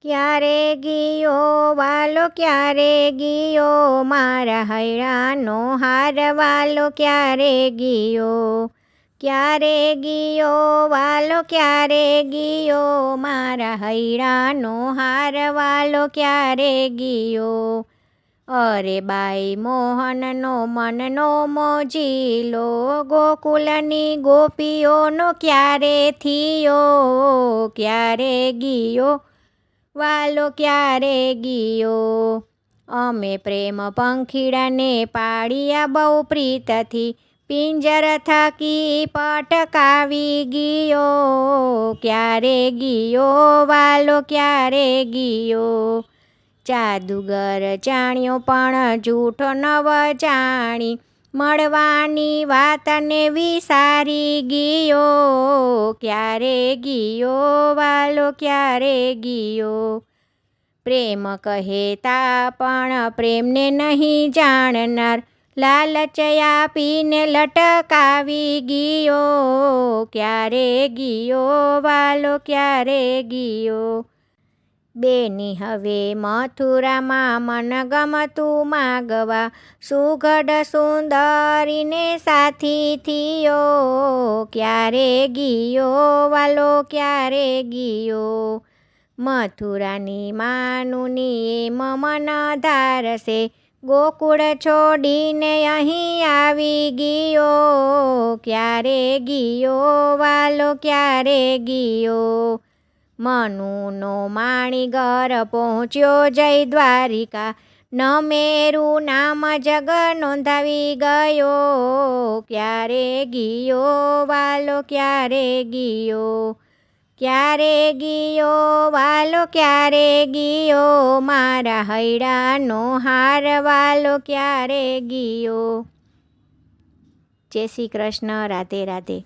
ક્યારે ગયો વાલો ક્યારે ગયો, મારા હૈરાનો હાર વાલો ક્યારે ગયો. ક્યારે ગયો વાલો ક્યારે ગયો, મારા હૈરાનો હાર વાલો ક્યારે ગયો. અરે બાઈ મોહનનો મનનો મોજીલો, ગોકુલની ગોપીઓનો ક્યારે થયો. ક્યારે ગયો વાલો ક્યારે ગયો. અમે પ્રેમ પંખીડાને પાળ્યા બહુ પ્રીતથી, પિંજર થકી પટકાવી ગયો. ક્યારે ગયો વાલો ક્યારે ગયો. જાદુગર જાણ્યો પણ જૂઠો નવ જાણી, મળવાની વાતને વિસારી ગયો. ક્યારે ગયો વાલો ક્યારે ગયો. પ્રેમ કહેતા પણ પ્રેમને નહીં જાણનાર, લાલચ આપીને લટકાવી ગયો. ક્યારે ગયો વાલો ક્યારે ગયો. બેની હવે મથુરામાં મન ગમતું માગવા, સુઘડ સુંદરીને સાથી થયો. ક્યારે ગયો વાલો ક્યારે ગયો. મથુરાની માનુની એમ મન ધારશે, ગોકુળ છોડીને અહીં આવી ગયો. ક્યારે ગયો વાલો ક્યારે ગયો. મનુનો માણીગર પહોંચ્યો જય દ્વારિકા, ન મેરું નામ જગ નોંધાવી ગયો. ક્યારે ગયો વાલો ક્યારે ગયો. ક્યારે ગયો વાલો ક્યારે ગયો, મારા હૈડાનો હાર વાલો ક્યારે ગયો. જય શ્રી કૃષ્ણ. રાધે રાધે.